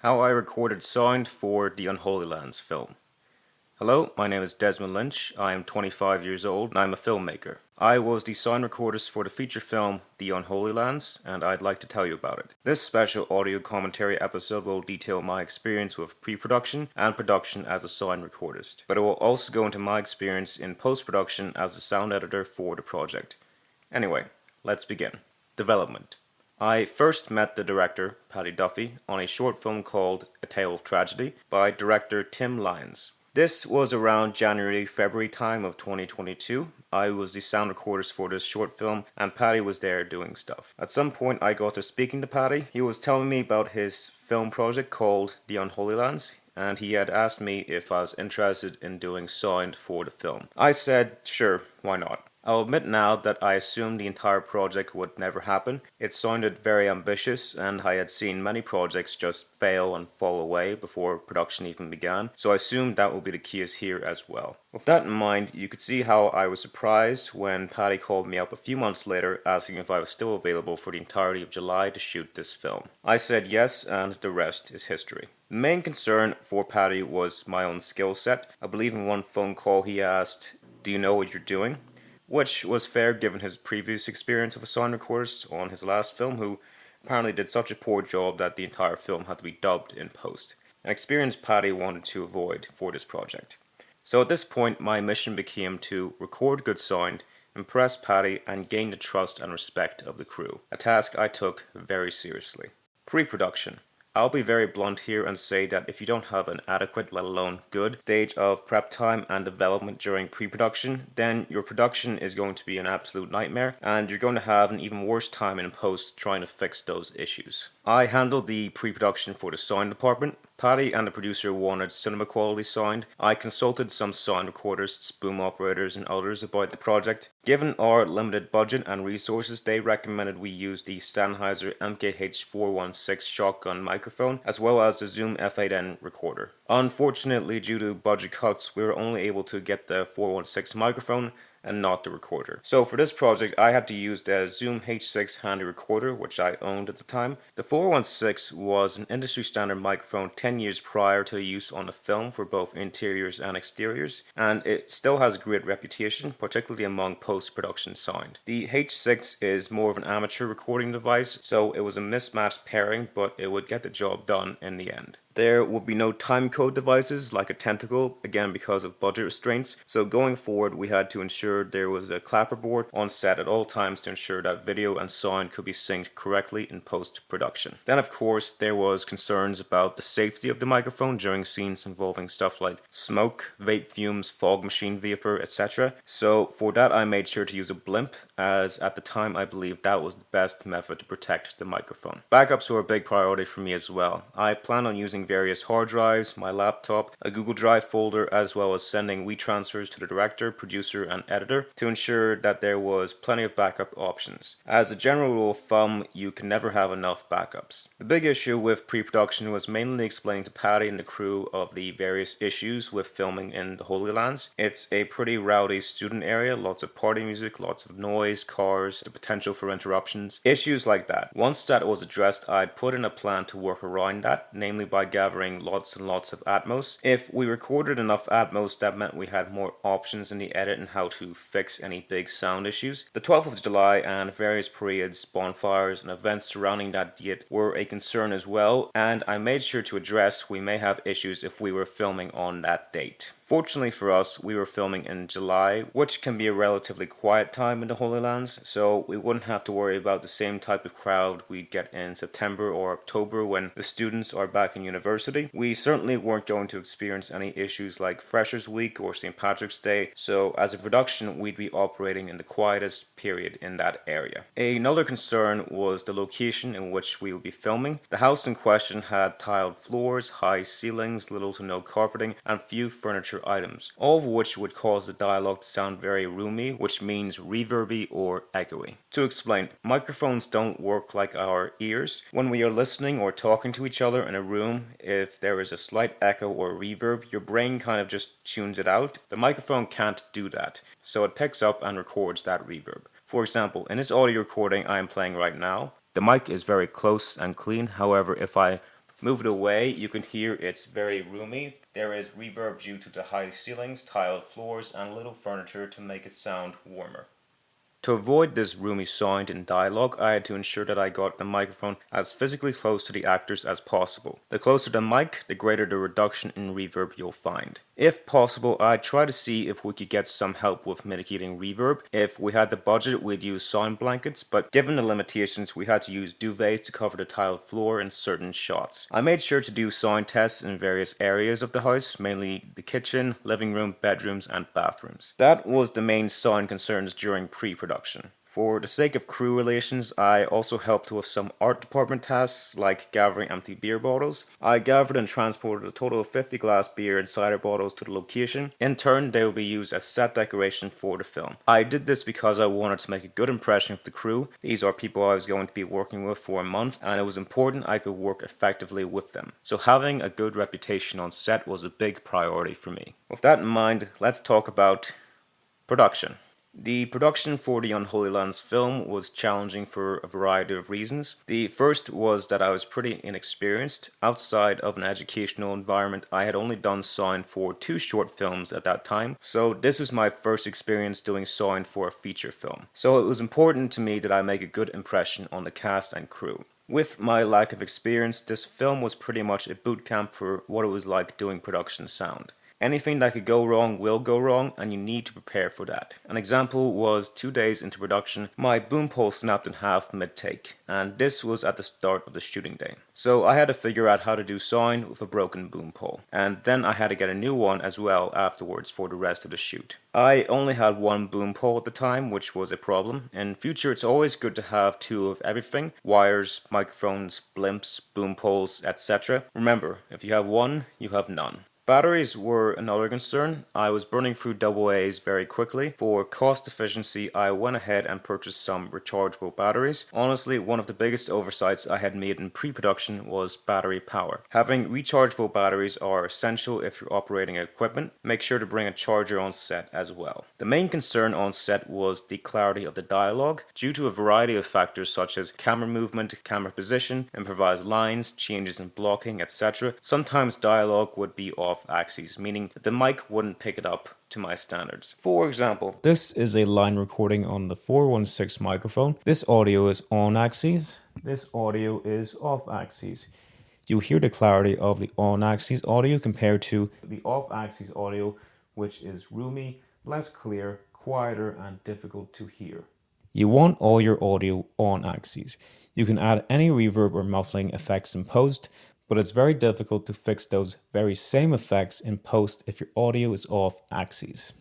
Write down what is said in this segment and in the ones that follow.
How I recorded sound for the UnHolylands film. Hello, my name is Desmond Lynch. I am 25 years old and I'm a filmmaker. I was the sound recordist for the feature film The UnHolylands, and I'd like to tell you about it. This special audio commentary episode will detail my experience with pre-production and production as a sound recordist, but it will also go into my experience in post-production as a sound editor for the project. Anyway, let's begin. Development. I first met the director, Paddy Duffy, on a short film called A Tale of Tragedy by director Tim Lyons. This was around January-February time of 2022. I was the sound recordist for this short film and Paddy was there doing stuff. At some point I got to speaking to Paddy. He was telling me about his film project called The UnHolylands, and he had asked me if I was interested in doing sound for the film. I said, sure, why not? I'll admit now that I assumed the entire project would never happen. It sounded very ambitious, and I had seen many projects just fail and fall away before production even began, so I assumed that would be the case here as well. With that in mind, you could see how I was surprised when Paddy called me up a few months later asking if I was still available for the entirety of July to shoot this film. I said yes, and the rest is history. The main concern for Paddy was my own skill set. I believe in one phone call he asked, "Do you know what you're doing?" Which was fair given his previous experience of a sound recordist on his last film, who apparently did such a poor job that the entire film had to be dubbed in post. An experience Paddy wanted to avoid for this project. So at this point, my mission became to record good sound, impress Paddy, and gain the trust and respect of the crew, a task I took very seriously. Pre-production. I'll be very blunt here and say that if you don't have an adequate, let alone good, stage of prep time and development during pre-production, then your production is going to be an absolute nightmare, and you're going to have an even worse time in post trying to fix those issues. I handled the pre-production for the sound department. Paddy and the producer wanted cinema quality sound. I consulted some sound recordists, boom operators, and others about the project. Given our limited budget and resources, they recommended we use the Sennheiser MKH416 shotgun microphone, as well as the Zoom F8N recorder. Unfortunately, due to budget cuts, we were only able to get the 416 microphone and not the recorder. So for this project, I had to use the Zoom H6 handy recorder, which I owned at the time. The 416 was an industry standard microphone 10 years prior to use on the film for both interiors and exteriors, and it still has a great reputation, particularly among post-production sound. The H6 is more of an amateur recording device, so it was a mismatched pairing, but it would get the job done in the end. There would be no timecode devices like a tentacle, again because of budget restraints, so going forward we had to ensure there was a clapperboard on set at all times to ensure that video and sound could be synced correctly in post-production. Then of course there was concerns about the safety of the microphone during scenes involving stuff like smoke, vape fumes, fog machine vapor, etc. So for that I made sure to use a blimp, as at the time I believed that was the best method to protect the microphone. Backups were a big priority for me as well. I plan on using various hard drives, my laptop, a Google Drive folder, as well as sending WeTransfers to the director, producer, and editor to ensure that there was plenty of backup options. As a general rule of thumb, you can never have enough backups. The big issue with pre-production was mainly explaining to Paddy and the crew of the various issues with filming in the Holy Lands. It's a pretty rowdy student area, lots of party music, lots of noise, cars, the potential for interruptions, issues like that. Once that was addressed, I'd put in a plan to work around that, namely by gathering lots and lots of Atmos. If we recorded enough Atmos, that meant we had more options in the edit and how to fix any big sound issues. The 12th of July and various parades, bonfires, and events surrounding that date were a concern as well, and I made sure to address we may have issues if we were filming on that date. Fortunately for us, we were filming in July, which can be a relatively quiet time in the Holy Lands, so we wouldn't have to worry about the same type of crowd we'd get in September or October when the students are back in university. We certainly weren't going to experience any issues like Freshers Week or St. Patrick's Day, so as a production, we'd be operating in the quietest period in that area. Another concern was the location in which we would be filming. The house in question had tiled floors, high ceilings, little to no carpeting, and few furniture items, all of which would cause the dialogue to sound very roomy, which means reverby or echoey. To explain, microphones don't work like our ears. When we are listening or talking to each other in a room, if there is a slight echo or reverb, your brain kind of just tunes it out. The microphone can't do that, so it picks up and records that reverb. For example, in this audio recording I am playing right now, the mic is very close and clean. However, if I Move it away, you can hear it's very roomy. There is reverb due to the high ceilings, tiled floors, and little furniture to make it sound warmer. To avoid this roomy sound in dialogue, I had to ensure that I got the microphone as physically close to the actors as possible. The closer the mic, the greater the reduction in reverb you'll find. If possible, I'd try to see if we could get some help with mitigating reverb. If we had the budget, we'd use sound blankets, but given the limitations, we had to use duvets to cover the tiled floor in certain shots. I made sure to do sound tests in various areas of the house, mainly the kitchen, living room, bedrooms, and bathrooms. That was the main sound concerns during pre-production. For the sake of crew relations, I also helped with some art department tasks like gathering empty beer bottles. I gathered and transported a total of 50 glass beer and cider bottles to the location. In turn, they will be used as set decoration for the film. I did this because I wanted to make a good impression of the crew. These are people I was going to be working with for a month, and it was important I could work effectively with them. So having a good reputation on set was a big priority for me. With that in mind, let's talk about production. The production for the UnHolylands film was challenging for a variety of reasons. The first was that I was pretty inexperienced. Outside of an educational environment, I had only done sound for 2 short films at that time, so this was my first experience doing sound for a feature film. So it was important to me that I make a good impression on the cast and crew. With my lack of experience, this film was pretty much a boot camp for what it was like doing production sound. Anything that could go wrong will go wrong, and you need to prepare for that. An example was 2 days into production, my boom pole snapped in half mid-take, and this was at the start of the shooting day. So I had to figure out how to do sound with a broken boom pole, and then I had to get a new one as well afterwards for the rest of the shoot. I only had 1 boom pole at the time, which was a problem. In future, it's always good to have 2 of everything: wires, microphones, blimps, boom poles, etc. Remember, if you have 1, you have none. Batteries were another concern. I was burning through AA's very quickly. For cost efficiency, I went ahead and purchased some rechargeable batteries. Honestly, one of the biggest oversights I had made in pre-production was battery power. Having rechargeable batteries are essential if you're operating equipment. Make sure to bring a charger on set as well. The main concern on set was the clarity of the dialogue. Due to a variety of factors such as camera movement, camera position, improvised lines, changes in blocking, etc., sometimes dialogue would be off axes, meaning that the mic wouldn't pick it up to my standards. For example, this is a line recording on the 416 microphone. This audio is on axes. This audio is off axes. You hear the clarity of the on axis audio compared to the off axis audio, which is roomy, less clear, quieter, and difficult to hear. You want all your audio on axes. You can add any reverb or muffling effects in post, but it's very difficult to fix those very same effects in post if your audio is off axes.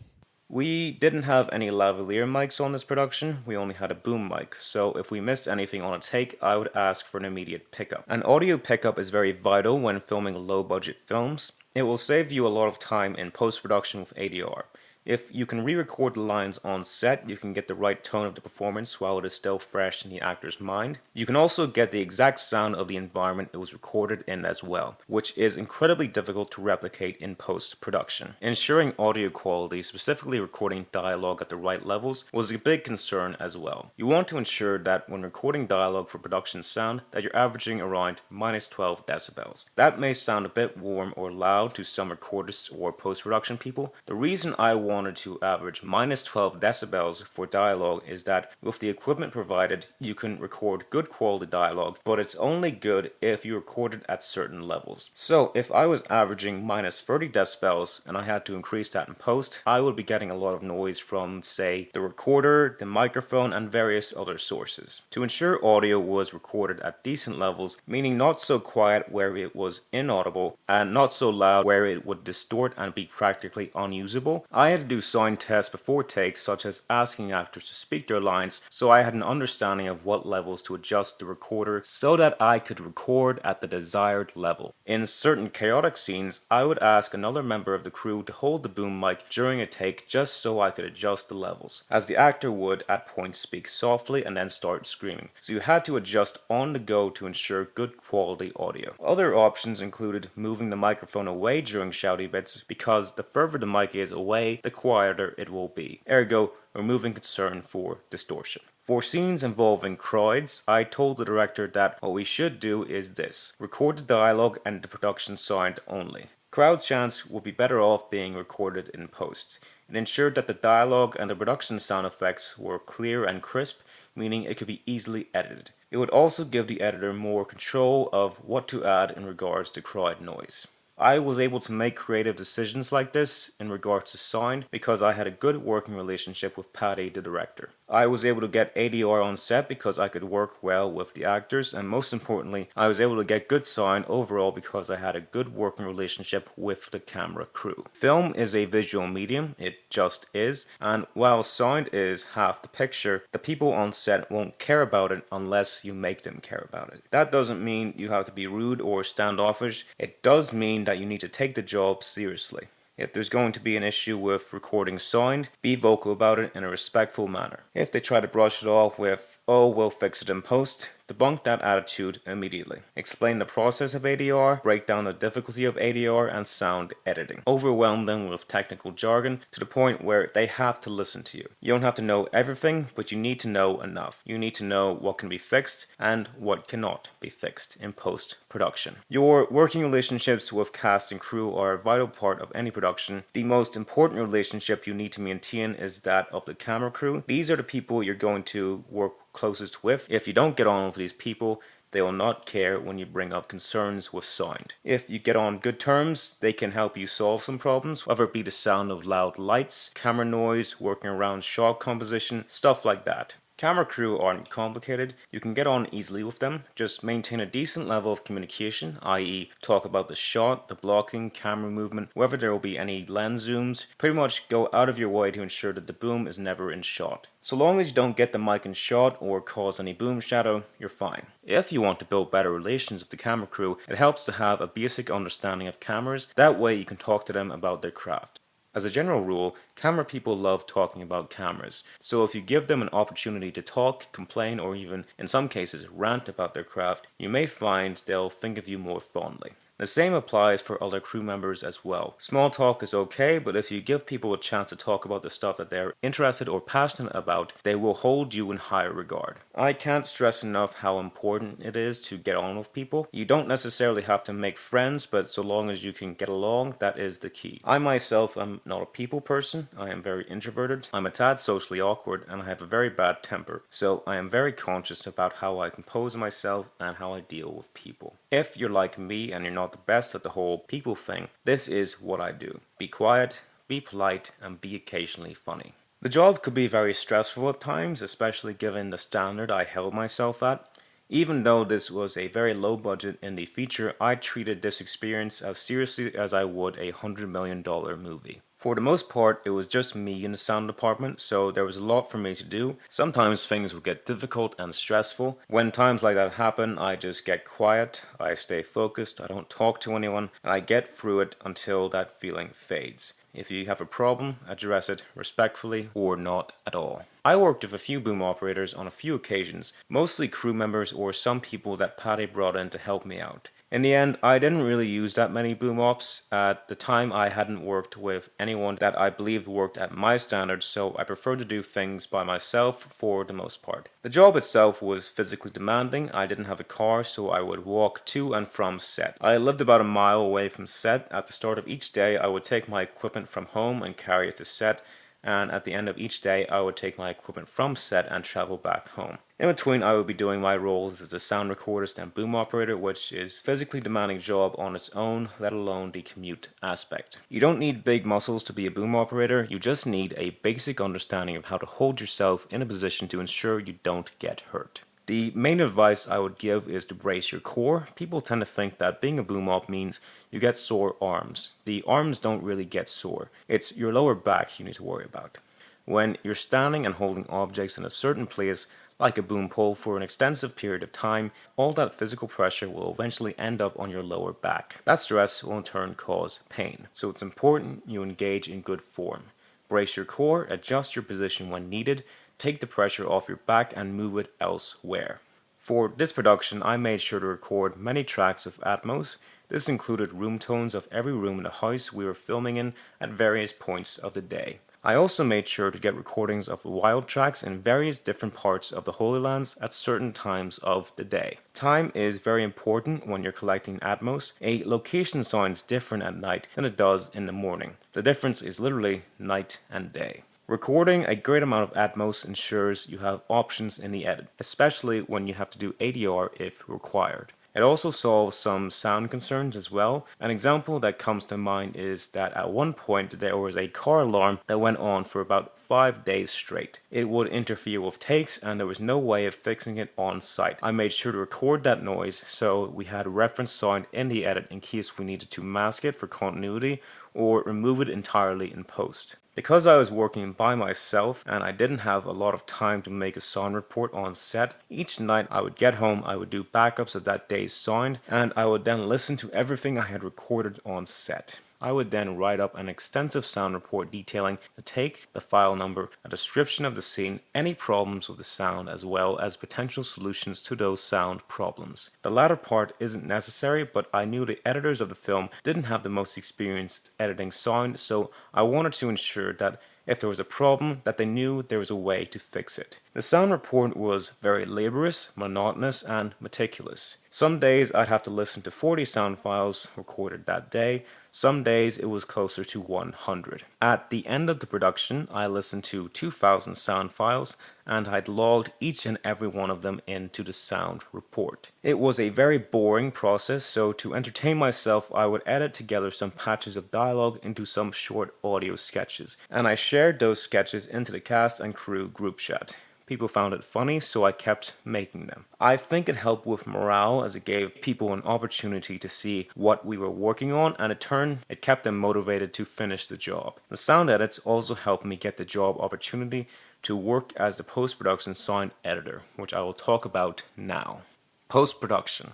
We didn't have any lavalier mics on this production, we only had a boom mic, so if we missed anything on a take, I would ask for an immediate pickup. An audio pickup is very vital when filming low-budget films. It will save you a lot of time in post-production with ADR. If you can re-record the lines on set, you can get the right tone of the performance while it is still fresh in the actor's mind. You can also get the exact sound of the environment it was recorded in as well, which is incredibly difficult to replicate in post-production. Ensuring audio quality, specifically recording dialogue at the right levels, was a big concern as well. You want to ensure that when recording dialogue for production sound, that you're averaging around minus 12 decibels. That may sound a bit warm or loud to some recordists or post-production people. The reason I wanted to average minus 12 decibels for dialogue is that with the equipment provided, you can record good quality dialogue, but it's only good if you record it at certain levels. So if I was averaging minus 30 decibels and I had to increase that in post, I would be getting a lot of noise from, say, the recorder, the microphone, and various other sources. To ensure audio was recorded at decent levels, meaning not so quiet where it was inaudible, and not so loud where it would distort and be practically unusable, I had to do sound tests before takes, such as asking actors to speak their lines, so I had an understanding of what levels to adjust the recorder so that I could record at the desired level. In certain chaotic scenes, I would ask another member of the crew to hold the boom mic during a take just so I could adjust the levels, as the actor would at points speak softly and then start screaming, so you had to adjust on the go to ensure good quality audio. Other options included moving the microphone away during shouty bits, because the further the mic is away, the quieter it will be, ergo removing concern for distortion. For scenes involving crowds, I told the director that what we should do is this: record the dialogue and the production sound only. Crowd chants would be better off being recorded in post. It ensured that the dialogue and the production sound effects were clear and crisp, meaning it could be easily edited. It would also give the editor more control of what to add in regards to crowd noise. I was able to make creative decisions like this in regards to sound because I had a good working relationship with Paddy, the director. I was able to get ADR on set because I could work well with the actors, and most importantly, I was able to get good sound overall because I had a good working relationship with the camera crew. Film is a visual medium, it just is, and while sound is half the picture, the people on set won't care about it unless you make them care about it. That doesn't mean you have to be rude or standoffish. It does mean that you need to take the job seriously. If there's going to be an issue with recording sound, be vocal about it in a respectful manner. If they try to brush it off with, "oh, we'll fix it in post," debunk that attitude immediately. Explain the process of ADR, break down the difficulty of ADR and sound editing. Overwhelm them with technical jargon to the point where they have to listen to you. You don't have to know everything, but you need to know enough. You need to know what can be fixed and what cannot be fixed in post-production. Your working relationships with cast and crew are a vital part of any production. The most important relationship you need to maintain is that of the camera crew. These are the people you're going to work closest with. If you don't get on with these people, they will not care when you bring up concerns with sound. If you get on good terms, they can help you solve some problems, whether it be the sound of loud lights, camera noise, working around shot composition, stuff like that. Camera crew aren't complicated. You can get on easily with them. Just maintain a decent level of communication, i.e. talk about the shot, the blocking, camera movement, whether there will be any lens zooms. Pretty much go out of your way to ensure that the boom is never in shot. So long as you don't get the mic in shot or cause any boom shadow, you're fine. If you want to build better relations with the camera crew, it helps to have a basic understanding of cameras. That way you can talk to them about their craft. As a general rule, camera people love talking about cameras, so if you give them an opportunity to talk, complain, or even, in some cases, rant about their craft, you may find they'll think of you more fondly. The same applies for other crew members as well. Small talk is okay, but if you give people a chance to talk about the stuff that they're interested or passionate about, they will hold you in higher regard. I can't stress enough how important it is to get on with people. You don't necessarily have to make friends, but so long as you can get along, that is the key. I myself am not a people person. I am very introverted. I'm a tad socially awkward, and I have a very bad temper. So I am very conscious about how I compose myself and how I deal with people. If you're like me and you're not the best at the whole people thing, this is what I do. Be quiet, be polite, and be occasionally funny. The job could be very stressful at times, especially given the standard I held myself at. Even though this was a very low budget indie feature, I treated this experience as seriously as I would a $100 million movie. For the most part, it was just me in the sound department, so there was a lot for me to do. Sometimes things would get difficult and stressful. When times like that happen, I just get quiet, I stay focused, I don't talk to anyone, and I get through it until that feeling fades. If you have a problem, address it respectfully or not at all. I worked with a few boom operators on a few occasions, mostly crew members or some people that Paddy brought in to help me out. In the end, I didn't really use that many boom ops. At the time, I hadn't worked with anyone that I believed worked at my standards, so I preferred to do things by myself for the most part. The job itself was physically demanding. I didn't have a car, so I would walk to and from set. I lived about a mile away from set. At the start of each day, I would take my equipment from home and carry it to set, and at the end of each day, I would take my equipment from set and travel back home. In between, I would be doing my roles as a sound recordist and boom operator, which is a physically demanding job on its own, let alone the commute aspect. You don't need big muscles to be a boom operator, you just need a basic understanding of how to hold yourself in a position to ensure you don't get hurt. The main advice I would give is to brace your core. People tend to think that being a boom op means you get sore arms. The arms don't really get sore. It's your lower back you need to worry about. When you're standing and holding objects in a certain place, like a boom pole, for an extensive period of time, all that physical pressure will eventually end up on your lower back. That stress will in turn cause pain. So it's important you engage in good form. Brace your core, adjust your position when needed, take the pressure off your back and move it elsewhere. For this production, I made sure to record many tracks of Atmos. This included room tones of every room in the house we were filming in at various points of the day. I also made sure to get recordings of wild tracks in various different parts of the Holy Lands at certain times of the day. Time is very important when you're collecting Atmos. A location sounds different at night than it does in the morning. The difference is literally night and day. Recording a great amount of Atmos ensures you have options in the edit, especially when you have to do ADR if required. It also solves some sound concerns as well. An example that comes to mind is that at one point there was a car alarm that went on for about 5 days straight. It would interfere with takes and there was no way of fixing it on site. I made sure to record that noise so we had a reference sound in the edit in case we needed to mask it for continuity or remove it entirely in post. Because I was working by myself and I didn't have a lot of time to make a sound report on set, each night I would get home, I would do backups of that day's sound, and I would then listen to everything I had recorded on set. I would then write up an extensive sound report detailing the take, the file number, a description of the scene, any problems with the sound, as well as potential solutions to those sound problems. The latter part isn't necessary, but I knew the editors of the film didn't have the most experience editing sound, so I wanted to ensure that if there was a problem, that they knew there was a way to fix it. The sound report was very laborious, monotonous, and meticulous. Some days I'd have to listen to 40 sound files recorded that day. Some days it was closer to 100. At the end of the production, I listened to 2,000 sound files, and I'd logged each and every one of them into the sound report. It was a very boring process, so to entertain myself, I would edit together some patches of dialogue into some short audio sketches, and I shared those sketches into the cast and crew group chat. People found it funny, so I kept making them. I think it helped with morale as it gave people an opportunity to see what we were working on, and in turn, it kept them motivated to finish the job. The sound edits also helped me get the job opportunity to work as the post-production sound editor, which I will talk about now. Post-production.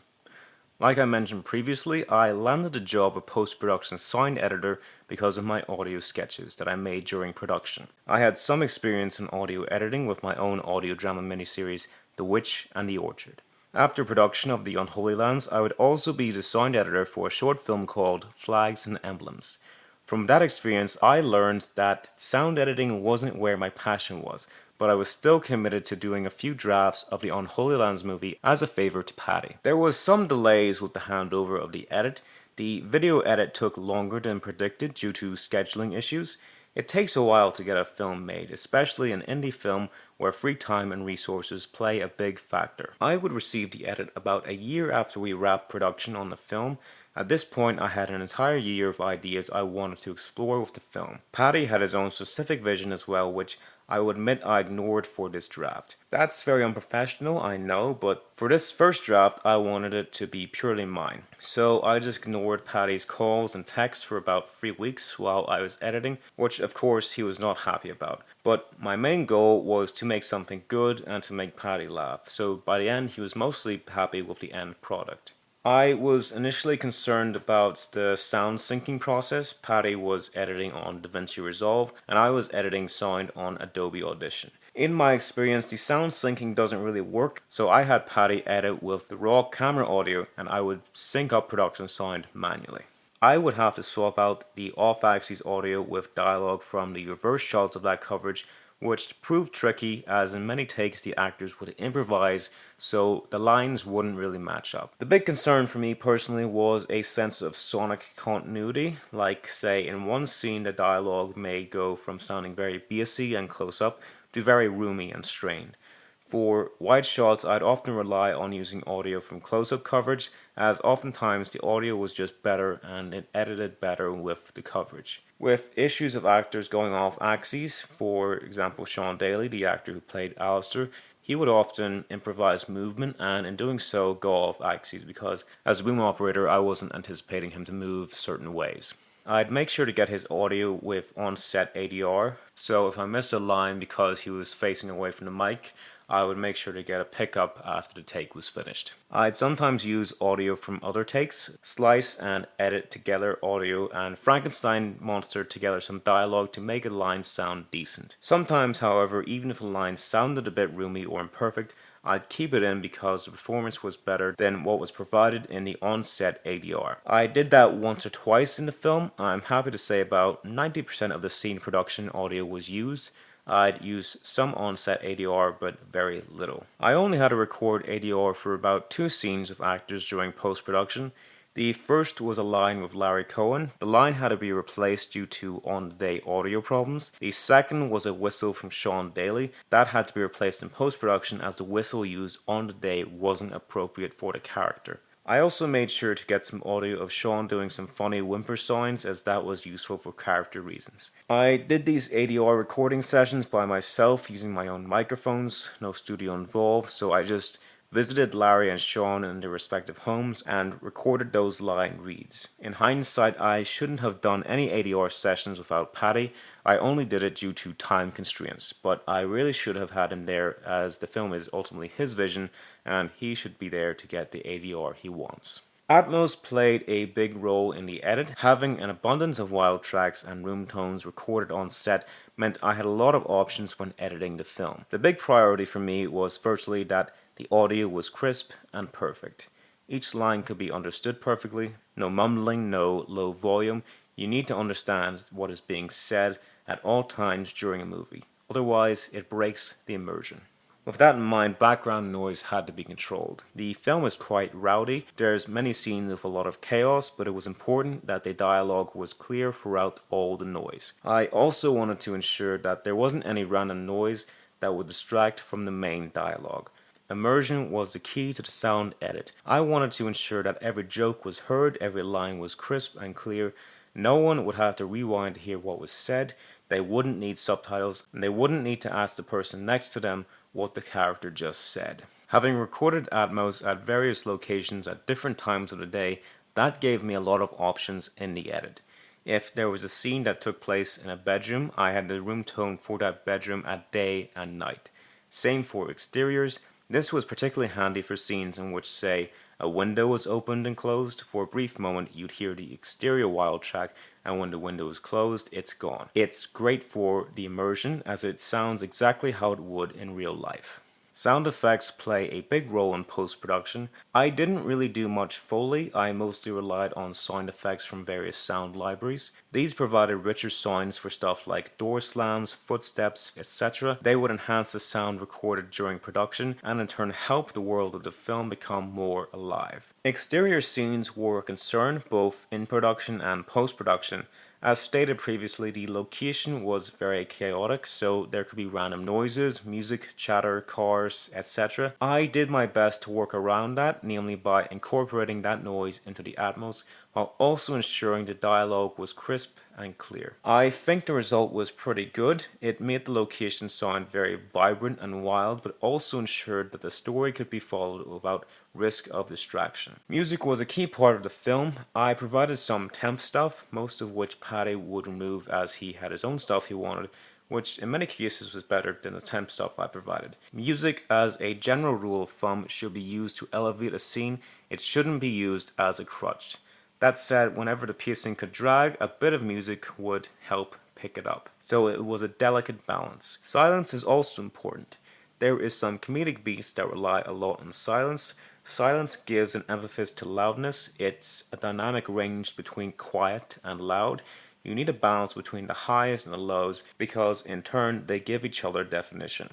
Like I mentioned previously, I landed the job of post-production sound editor because of my audio sketches that I made during production. I had some experience in audio editing with my own audio drama miniseries, The Witch and the Orchard. After production of the UnHolylands, I would also be the sound editor for a short film called Flags and Emblems. From that experience, I learned that sound editing wasn't where my passion was, but I was still committed to doing a few drafts of the UnHolylands movie as a favor to Patty. There was some delays with the handover of the edit. The video edit took longer than predicted due to scheduling issues. It takes a while to get a film made, especially an indie film where free time and resources play a big factor. I would receive the edit about a year after we wrapped production on the film. At this point, I had an entire year of ideas I wanted to explore with the film. Patty had his own specific vision as well, which I will admit I ignored for this draft. That's very unprofessional, I know, but for this first draft, I wanted it to be purely mine. So I just ignored Patty's calls and texts for about 3 weeks while I was editing, which of course he was not happy about. But my main goal was to make something good and to make Patty laugh, so by the end he was mostly happy with the end product. I was initially concerned about the sound syncing process. Patty was editing on DaVinci Resolve, and I was editing sound on Adobe Audition. In my experience, the sound syncing doesn't really work, so I had Patty edit with the raw camera audio, and I would sync up production sound manually. I would have to swap out the off-axis audio with dialogue from the reverse shots of that coverage, which proved tricky as in many takes the actors would improvise, so the lines wouldn't really match up. The big concern for me personally was a sense of sonic continuity, like say in one scene the dialogue may go from sounding very bassy and close up to very roomy and strained. For wide shots, I'd often rely on using audio from close-up coverage, as oftentimes the audio was just better and it edited better with the coverage. With issues of actors going off axes, for example Sean Daly, the actor who played Alistair, he would often improvise movement and in doing so go off axes because as a boom operator I wasn't anticipating him to move certain ways. I'd make sure to get his audio with on-set ADR, so if I missed a line because he was facing away from the mic, I would make sure to get a pickup after the take was finished. I'd sometimes use audio from other takes, slice and edit together audio, and Frankenstein monster together some dialogue to make a line sound decent. Sometimes, however, even if a line sounded a bit roomy or imperfect, I'd keep it in because the performance was better than what was provided in the on-set ADR. I did that once or twice in the film. I'm happy to say about 90% of the scene production audio was used. I'd use some on-set ADR, but very little. I only had to record ADR for about 2 scenes of actors during post-production. The first was a line with Larry Cohen. The line had to be replaced due to on-the-day audio problems. The second was a whistle from Sean Daly. That had to be replaced in post-production as the whistle used on the day wasn't appropriate for the character. I also made sure to get some audio of Sean doing some funny whimper sounds, as that was useful for character reasons. I did these ADR recording sessions by myself using my own microphones, no studio involved, so I just visited Larry and Sean in their respective homes and recorded those line reads. In hindsight, I shouldn't have done any ADR sessions without Paddy. I only did it due to time constraints, but I really should have had him there, as the film is ultimately his vision and he should be there to get the ADR he wants. Atmos played a big role in the edit. Having an abundance of wild tracks and room tones recorded on set meant I had a lot of options when editing the film. The big priority for me was firstly that the audio was crisp and perfect. Each line could be understood perfectly, no mumbling, no low volume. You need to understand what is being said at all times during a movie. Otherwise, it breaks the immersion. With that in mind, background noise had to be controlled. The film is quite rowdy. There's many scenes with a lot of chaos, but it was important that the dialogue was clear throughout all the noise. I also wanted to ensure that there wasn't any random noise that would distract from the main dialogue. Immersion was the key to the sound edit. I wanted to ensure that every joke was heard, every line was crisp and clear. No one would have to rewind to hear what was said. They wouldn't need subtitles, and they wouldn't need to ask the person next to them what the character just said. Having recorded Atmos at various locations at different times of the day, that gave me a lot of options in the edit. If there was a scene that took place in a bedroom, I had the room tone for that bedroom at day and night. Same for exteriors. This was particularly handy for scenes in which, say, a window was opened and closed. For a brief moment, you'd hear the exterior wild track, and when the window is closed, it's gone. It's great for the immersion, as it sounds exactly how it would in real life. Sound effects play a big role in post-production. I didn't really do much Foley. I mostly relied on sound effects from various sound libraries. These provided richer sounds for stuff like door slams, footsteps, etc. They would enhance the sound recorded during production and in turn help the world of the film become more alive. Exterior scenes were a concern both in production and post-production. As stated previously, the location was very chaotic, so there could be random noises, music, chatter, cars, etc. I did my best to work around that, namely by incorporating that noise into the Atmos, while also ensuring the dialogue was crisp and clear. I think the result was pretty good. It made the location sound very vibrant and wild, but also ensured that the story could be followed without risk of distraction. Music was a key part of the film. I provided some temp stuff, most of which Paddy would remove as he had his own stuff he wanted, which in many cases was better than the temp stuff I provided. Music, as a general rule of thumb, should be used to elevate a scene. It shouldn't be used as a crutch. That said, whenever the pacing could drag, a bit of music would help pick it up. So it was a delicate balance. Silence is also important. There is some comedic beats that rely a lot on silence. Silence gives an emphasis to loudness. It's a dynamic range between quiet and loud. You need a balance between the highs and the lows because in turn they give each other definition.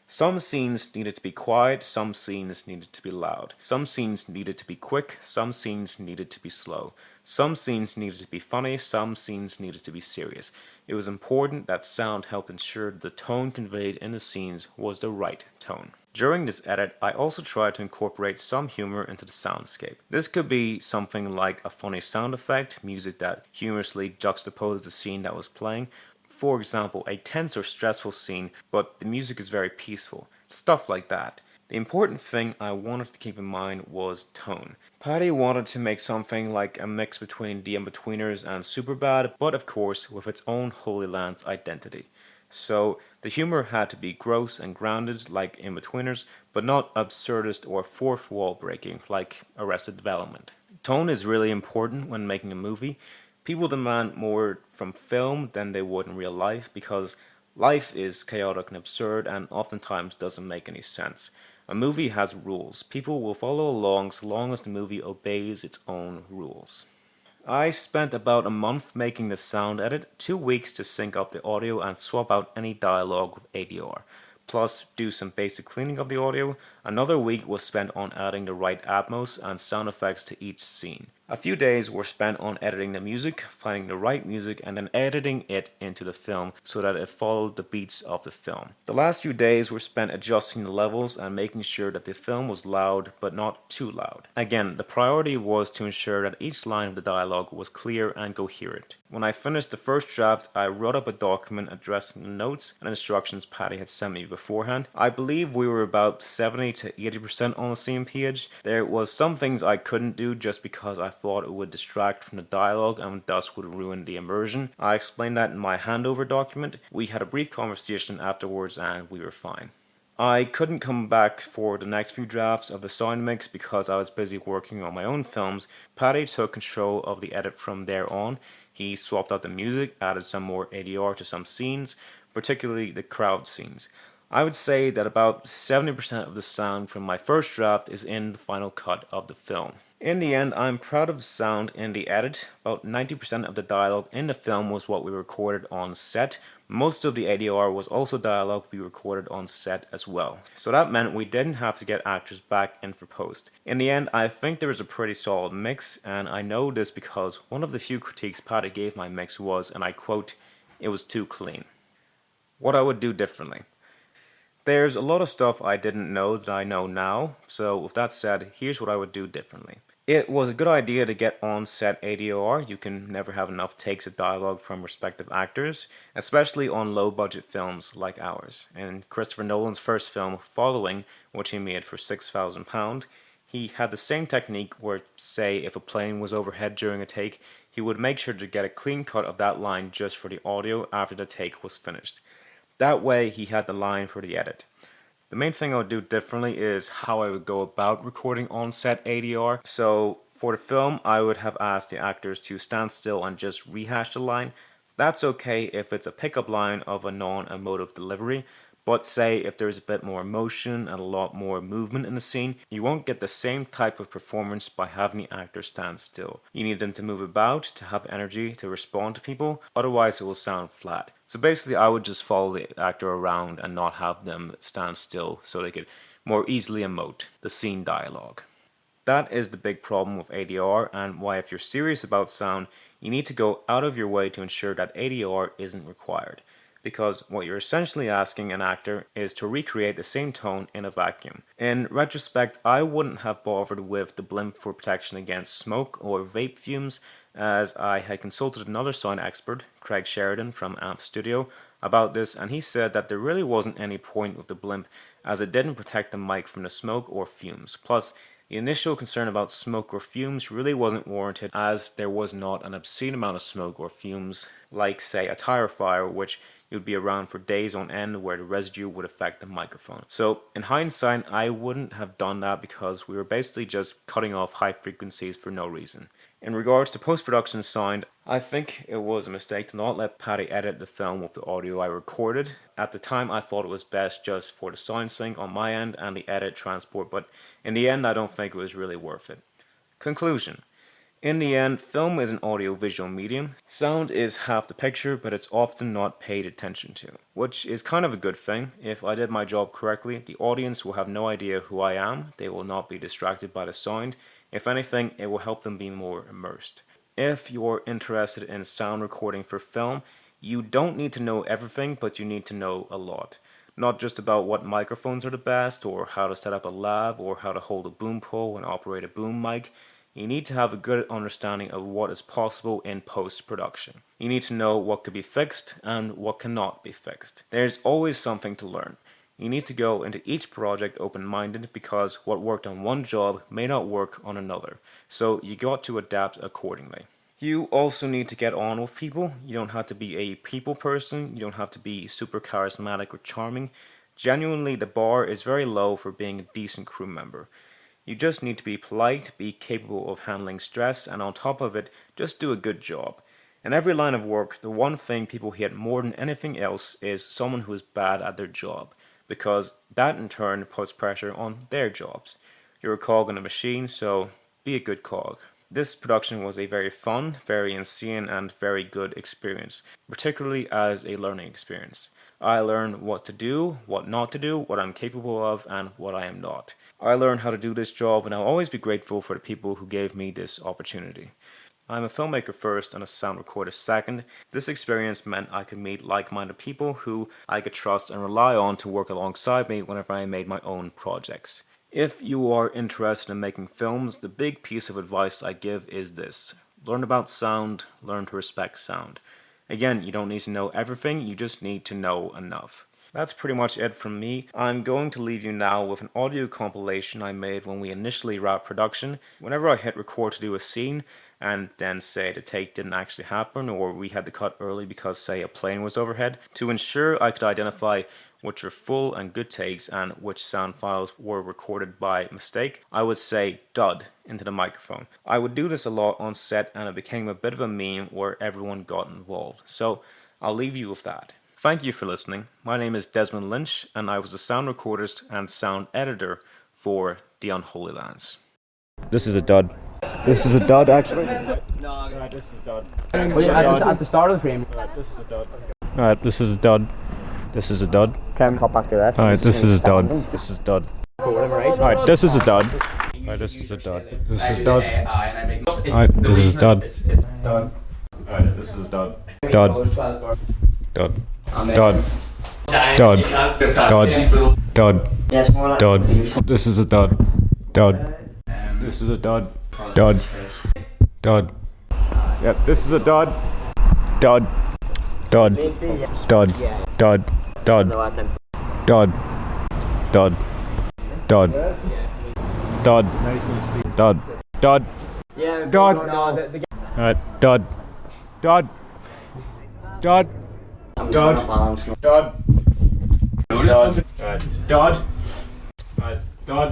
Some scenes needed to be quiet, some scenes needed to be loud. Some scenes needed to be quick, some scenes needed to be slow. Some scenes needed to be funny, some scenes needed to be serious. It was important that sound helped ensure the tone conveyed in the scenes was the right tone. During this edit, I also tried to incorporate some humor into the soundscape. This could be something like a funny sound effect, music that humorously juxtaposed the scene that was playing. For example, a tense or stressful scene, but the music is very peaceful. Stuff like that. The important thing I wanted to keep in mind was tone. Paddy wanted to make something like a mix between The Inbetweeners and Superbad, but of course with its own Holylands identity. So the humor had to be gross and grounded like Inbetweeners, but not absurdist or fourth wall breaking like Arrested Development. Tone is really important when making a movie. People demand more from film than they would in real life because life is chaotic and absurd and oftentimes doesn't make any sense. A movie has rules. People will follow along so long as the movie obeys its own rules. I spent about a month making the sound edit, 2 weeks to sync up the audio and swap out any dialogue with ADR, plus do some basic cleaning of the audio. Another week was spent on adding the right atmos and sound effects to each scene. A few days were spent on editing the music, finding the right music, and then editing it into the film so that it followed the beats of the film. The last few days were spent adjusting the levels and making sure that the film was loud but not too loud. Again, the priority was to ensure that each line of the dialogue was clear and coherent. When I finished the first draft, I wrote up a document addressing the notes and instructions Patty had sent me beforehand. I believe we were about 70 to 80% on the same page. There was some things I couldn't do just because I thought it would distract from the dialogue and thus would ruin the immersion. I explained that in my handover document. We had a brief conversation afterwards and we were fine. I couldn't come back for the next few drafts of the sound mix because I was busy working on my own films. Paddy took control of the edit from there on. He swapped out the music, added some more ADR to some scenes, particularly the crowd scenes. I would say that about 70% of the sound from my first draft is in the final cut of the film. In the end, I'm proud of the sound in the edit. About 90% of the dialogue in the film was what we recorded on set. Most of the ADR was also dialogue we recorded on set as well. So that meant we didn't have to get actors back in for post. In the end, I think there was a pretty solid mix, and I know this because one of the few critiques Patty gave my mix was, and I quote, "It was too clean." What I would do differently. There's a lot of stuff I didn't know that I know now, so with that said, here's what I would do differently. It was a good idea to get on-set ADR. You can never have enough takes of dialogue from respective actors, especially on low-budget films like ours. In Christopher Nolan's first film, Following, which he made for £6,000, he had the same technique where, say, if a plane was overhead during a take, he would make sure to get a clean cut of that line just for the audio after the take was finished. That way, he had the line for the edit. The main thing I would do differently is how I would go about recording on-set ADR. So, for the film, I would have asked the actors to stand still and just rehash the line. That's okay if it's a pickup line of a non-emotive delivery, but say if there's a bit more emotion and a lot more movement in the scene, you won't get the same type of performance by having the actor stand still. You need them to move about, to have energy, to respond to people, otherwise it will sound flat. So basically I would just follow the actor around and not have them stand still so they could more easily emote the scene dialogue. That is the big problem with ADR, and why if you're serious about sound, you need to go out of your way to ensure that ADR isn't required. Because what you're essentially asking an actor is to recreate the same tone in a vacuum. In retrospect, I wouldn't have bothered with the blimp for protection against smoke or vape fumes, as I had consulted another sound expert, Craig Sheridan from Amp Studio, about this, and he said that there really wasn't any point with the blimp as it didn't protect the mic from the smoke or fumes. Plus, the initial concern about smoke or fumes really wasn't warranted, as there was not an obscene amount of smoke or fumes, like say a tire fire, which you'd be around for days on end where the residue would affect the microphone. So in hindsight, I wouldn't have done that because we were basically just cutting off high frequencies for no reason. In regards to post-production sound, I think it was a mistake to not let Patty edit the film with the audio I recorded. At the time I thought it was best just for the sound sync on my end and the edit transport, but in the end I don't think it was really worth it. Conclusion. In the end, film is an audio-visual medium. Sound is half the picture, but it's often not paid attention to, which is kind of a good thing. If I did my job correctly, the audience will have no idea who I am, they will not be distracted by the sound. If anything, it will help them be more immersed. If you're interested in sound recording for film, you don't need to know everything, but you need to know a lot. Not just about what microphones are the best, or how to set up a lav, or how to hold a boom pole and operate a boom mic. You need to have a good understanding of what is possible in post-production. You need to know what could be fixed and what cannot be fixed. There's always something to learn. You need to go into each project open-minded because what worked on one job may not work on another. So you got to adapt accordingly. You also need to get on with people. You don't have to be a people person. You don't have to be super charismatic or charming. Genuinely, the bar is very low for being a decent crew member. You just need to be polite, be capable of handling stress, and on top of it, just do a good job. In every line of work, the one thing people hate more than anything else is someone who is bad at their job. because that in turn puts pressure on their jobs. You're a cog in a machine, so be a good cog. This production was a very fun, very insane, and very good experience, particularly as a learning experience. I learned what to do, what not to do, what I'm capable of, and what I am not. I learned how to do this job, and I'll always be grateful for the people who gave me this opportunity. I'm a filmmaker first and a sound recorder second. This experience meant I could meet like-minded people who I could trust and rely on to work alongside me whenever I made my own projects. If you are interested in making films, the big piece of advice I give is this. Learn about sound, learn to respect sound. Again, you don't need to know everything, you just need to know enough. That's pretty much it from me. I'm going to leave you now with an audio compilation I made when we initially wrapped production. Whenever I hit record to do a scene, and then say the take didn't actually happen, or we had to cut early because, say, a plane was overhead, to ensure I could identify which are full and good takes and which sound files were recorded by mistake, I would say dud into the microphone. I would do this a lot on set, and it became a bit of a meme where everyone got involved. So I'll leave you with that. Thank you for listening. My name is Desmond Lynch, and I was the sound recordist and sound editor for the UnHolylands. This is a dud. This is a dud, actually. No, this is a dud. At the start of the frame. This is a dud. Alright, this is a dud. This is a dud. Can cut back to this. Alright, this is a dud. This is a dud. Alright, this is a dud. Alright, this is a dud. This is a dud. Alright, this is a dud. Dud. Alright, this is a dud. Dud. Dud. Dud. Dud. Dud. Dud. Dud. This is a dud. Dud. This is a dud. Dud. Dud. Yep, this is a dud. Dud. Dud. Dud. Dud. Dud. Dud. Dud. Dud. Dud. Dud. Dud. Dud. Alright, dud. Dud. Dud. Dud. Dud. Dud. Dud.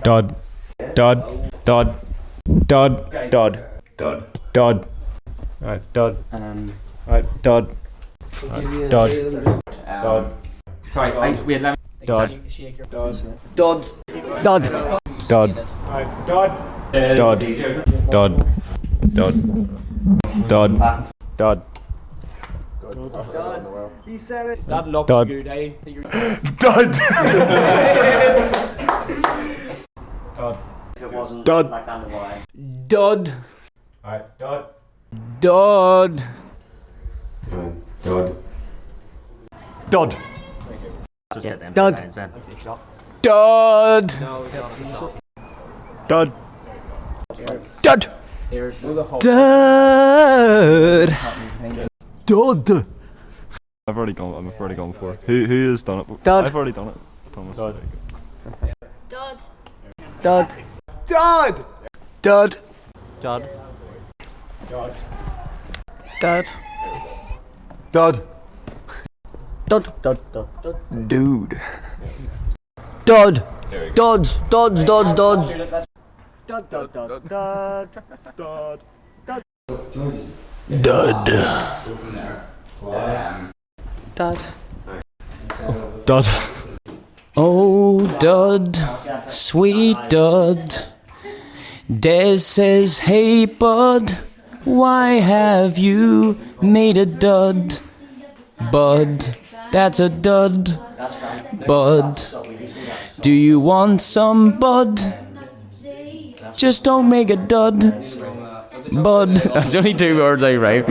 Dud. Dud. Dud. Dud. Dud. Dud. Dud. Dud. Alright, dud. Alright, dud. Dud. Dud. Sorry, wait, let me. Dud. Dud. Dud. Dud. Alright, dud. Dud. Dud. Dud. Dud. Dud. He said it. That looks Dud. good, eh? Dud. If it wasn't Dud. like that, why? Dud. Alright, dud. Dud. Dud. Dud. Just get them Dud. guys then. Dud. Dud. Dud. Dud. Dud. I've already gone before. Who has done it? Dud. I've already done it. Thomas. Dud. Dud. Dud. Dud. Dud. Dud. Dud. Dud. Dud. Dud. Dude. Dud. Duds. Duds. Duds. Duds. Dud. Dud. Dud. Dud. Dud. Dud. Dud. Dud. Oh, Dud, sweet Dud. Des says, hey, Bud, why have you made a dud? Bud, that's a dud. Bud, do you want some bud? Just don't make a dud. Bud, that's only 2 words I write.